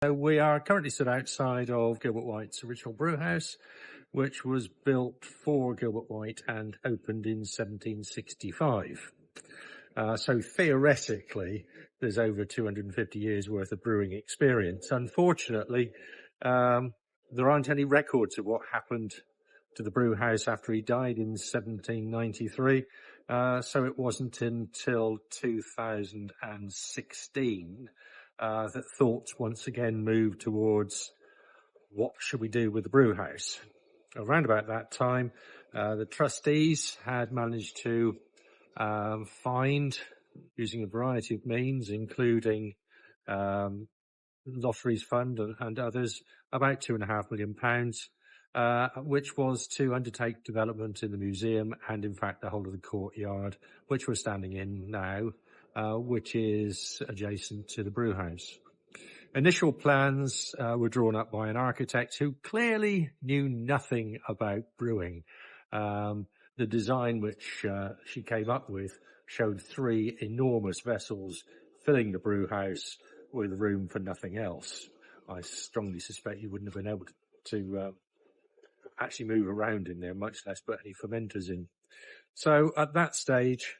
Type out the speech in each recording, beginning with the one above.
So we are currently stood outside of Gilbert White's original brewhouse, which was built for Gilbert White and opened in 1765. So theoretically, there's over 250 years worth of brewing experience. Unfortunately, there aren't any records of what happened to the brewhouse after he died in 1793. So it wasn't until 2016 that thoughts once again moved towards what should we do with the brewhouse. Around about that time, the trustees had managed to find, using a variety of means, including lotteries fund and others, about £2.5 million, which was to undertake development in the museum and, in fact, the whole of the courtyard, which we're standing in now, which is adjacent to the brewhouse. Initial plans were drawn up by an architect who clearly knew nothing about brewing. The design which she came up with showed 3 enormous vessels filling the brewhouse with room for nothing else. I strongly suspect you wouldn't have been able to actually move around in there, much less put any fermenters in. So at that stage,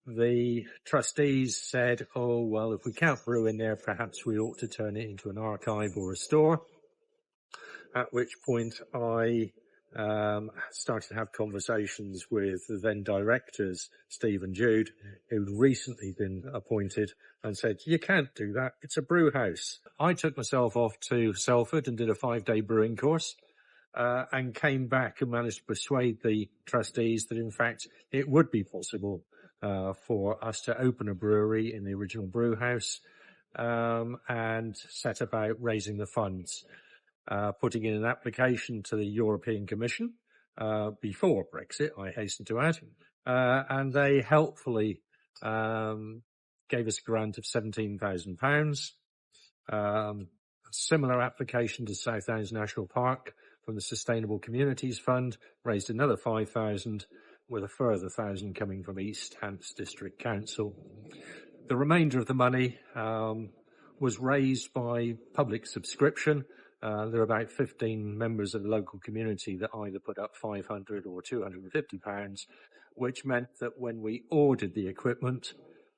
the trustees said, oh, well, if we can't brew in there, perhaps we ought to turn it into an archive or a store. At which point I started to have conversations with the then directors, Steve and Jude, who'd recently been appointed, and said, you can't do that, it's a brew house. I took myself off to Salford and did a 5-day brewing course, and came back and managed to persuade the trustees that in fact it would be possible for us to open a brewery in the original brew house, and set about raising the funds, putting in an application to the European Commission before Brexit, I hasten to add, and they helpfully gave us a grant of £17,000. A similar application to South Downs National Park from the Sustainable Communities Fund raised another £5,000, with a further £1,000 coming from East Hants District Council. The remainder of the money was raised by public subscription. There are about 15 members of the local community that either put up £500 or £250, which meant that when we ordered the equipment,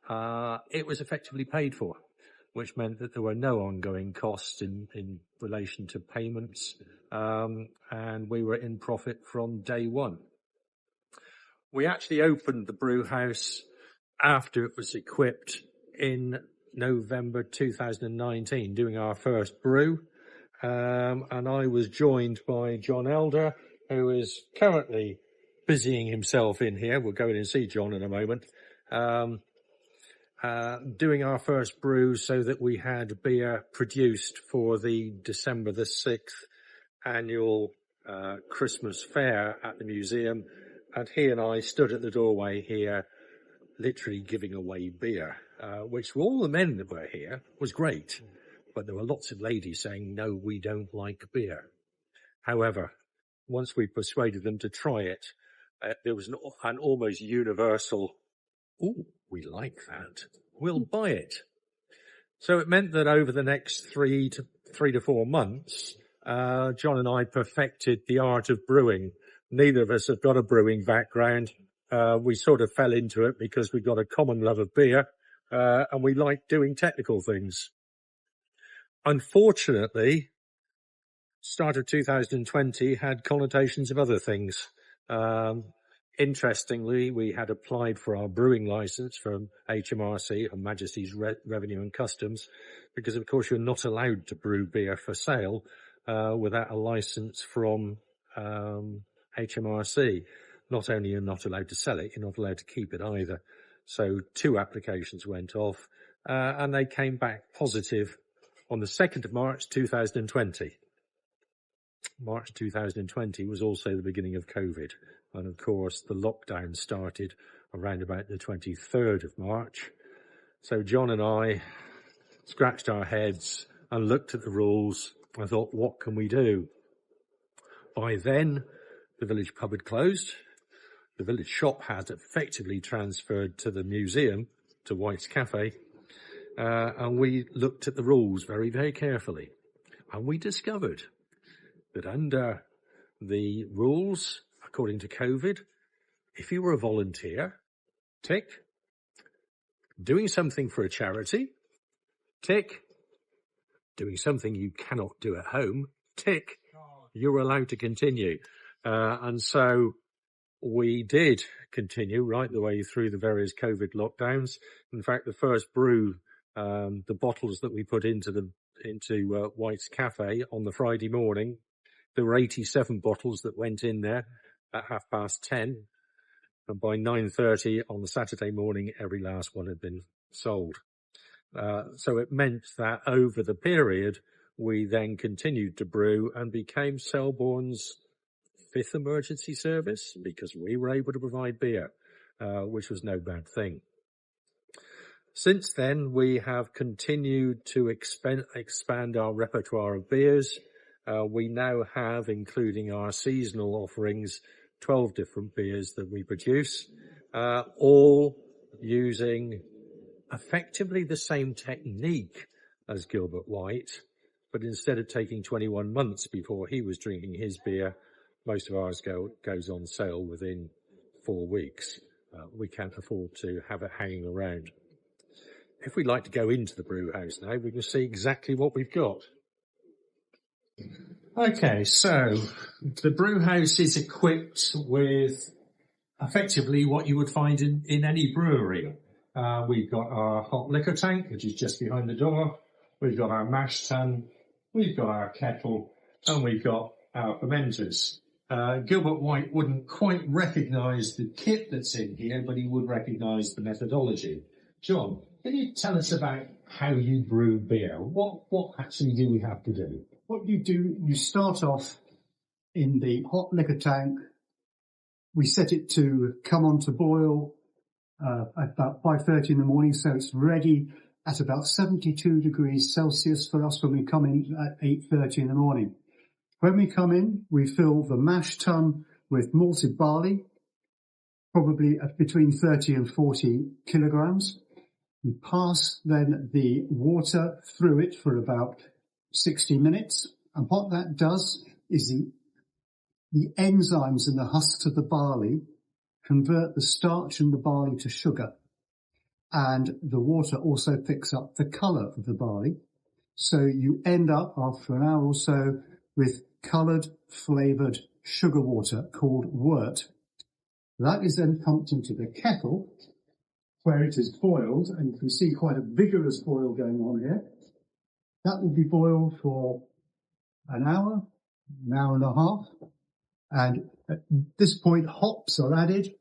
it was effectively paid for, which meant that there were no ongoing costs in relation to payments, and we were in profit from day one. We actually opened the brew house after it was equipped in November 2019, doing our first brew. And I was joined by John Elder, who is currently busying himself in here. We'll go in and see John in a moment. Doing our first brew so that we had beer produced for the December the 6th annual Christmas fair at the museum. And he and I stood at the doorway here, literally giving away beer, which for all the men that were here was great. But there were lots of ladies saying, no, we don't like beer. However, once we persuaded them to try it, there was an almost universal, ooh, we like that, we'll buy it. So it meant that over the next 3 to 4 months, John and I perfected the art of brewing. Neither of us have got a brewing background. We sort of fell into it because we got a common love of beer, and we like doing technical things. Unfortunately, start of 2020 had connotations of other things. Interestingly, we had applied for our brewing license from HMRC, Her Majesty's Revenue and Customs, because of course you're not allowed to brew beer for sale without a license from HMRC. Not only you're not allowed to sell it, you're not allowed to keep it either. So 2 applications went off, and they came back positive on the 2nd of March 2020. March 2020 was also the beginning of COVID. And of course, the lockdown started around about the 23rd of March. So John and I scratched our heads and looked at the rules and thought, what can we do? By then, the village pub had closed. The village shop had effectively transferred to the museum, to White's Cafe. And we looked at the rules very, very carefully. And we discovered that under the rules, according to COVID, if you were a volunteer, tick. Doing something for a charity, tick. Doing something you cannot do at home, tick. You're allowed to continue. And so we did continue right the way through the various COVID lockdowns. In fact, the first brew, the bottles that we put into White's Cafe on the Friday morning, there were 87 bottles that went in there at 10:30. And by 9:30 on the Saturday morning, every last one had been sold. So it meant that over the period, we then continued to brew and became Selborne's 5th emergency service because we were able to provide beer, which was no bad thing. Since then, we have continued to expand our repertoire of beers. We now have, including our seasonal offerings, 12 different beers that we produce, all using effectively the same technique as Gilbert White, but instead of taking 21 months before he was drinking his beer, most of ours goes on sale within 4 weeks. We can't afford to have it hanging around. If we'd like to go into the brew house now, we can see exactly what we've got. Okay, so the brew house is equipped with effectively what you would find in any brewery. We've got our hot liquor tank, which is just behind the door. We've got our mash tun. We've got our kettle, and we've got our fermenters. Gilbert White wouldn't quite recognise the kit that's in here, but he would recognise the methodology. John, can you tell us about how you brew beer? What actually do we have to do? What you do, you start off in the hot liquor tank. We set it to come on to boil at about 5:30 in the morning, so it's ready at about 72 degrees Celsius for us when we come in at 8:30 in the morning. When we come in, we fill the mash tun with malted barley, probably at between 30 and 40 kilograms. We pass then the water through it for about 60 minutes. And what that does is the enzymes in the husks of the barley convert the starch in the barley to sugar. And the water also picks up the colour of the barley. So you end up, after an hour or so, with coloured, flavoured sugar water called wort. That is then pumped into the kettle, where it is boiled, and you can see quite a vigorous boil going on here. That will be boiled for an hour and a half. And at this point, hops are added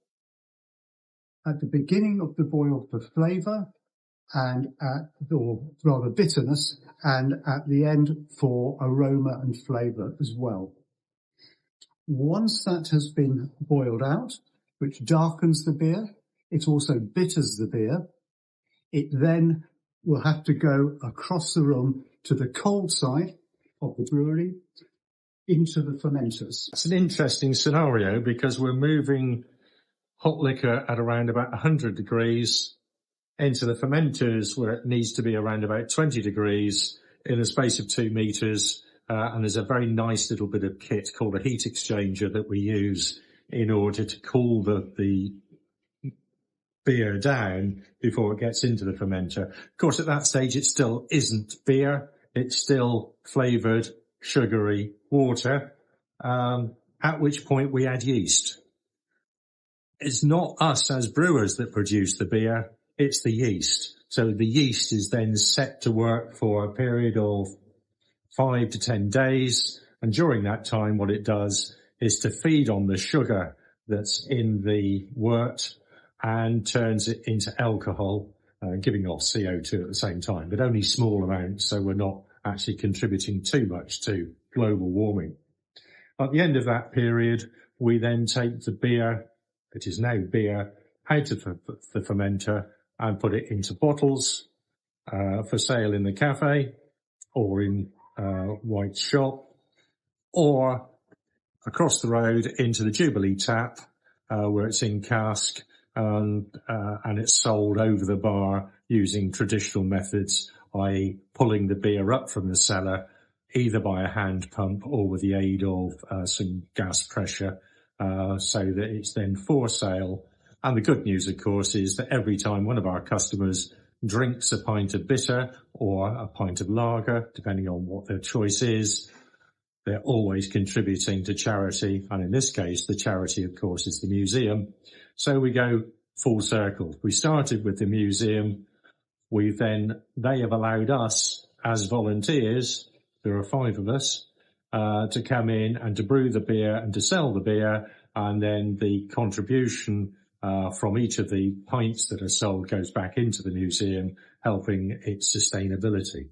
at the beginning of the boil for flavour, or rather bitterness, and at the end for aroma and flavour as well. Once that has been boiled out, which darkens the beer, it also bitters the beer. It then will have to go across the room to the cold side of the brewery into the fermenters. It's an interesting scenario because we're moving hot liquor at around about 100 degrees into the fermenters where it needs to be around about 20 degrees in a space of 2 meters. And there's a very nice little bit of kit called a heat exchanger that we use in order to cool the beer down before it gets into the fermenter. Of course, at that stage, it still isn't beer. It's still flavoured, sugary water, at which point we add yeast. It's not us as brewers that produce the beer, it's the yeast. So the yeast is then set to work for a period of 5 to 10 days. And during that time, what it does is to feed on the sugar that's in the wort and turns it into alcohol, giving off CO2 at the same time, but only small amounts, so we're not actually contributing too much to global warming. At the end of that period, we then take the beer, it is now beer, out of the fermenter and put it into bottles for sale in the cafe or in White's shop, or across the road into the Jubilee tap, where it's in cask and it's sold over the bar using traditional methods, i.e. pulling the beer up from the cellar either by a hand pump or with the aid of some gas pressure, so that it's then for sale. And the good news, of course, is that every time one of our customers drinks a pint of bitter or a pint of lager, depending on what their choice is, they're always contributing to charity. And in this case, the charity, of course, is the museum. So we go full circle. We started with the museum. They have allowed us as volunteers, there are 5 of us, to come in and to brew the beer and to sell the beer. And then the contribution from each of the pints that are sold goes back into the museum, helping its sustainability.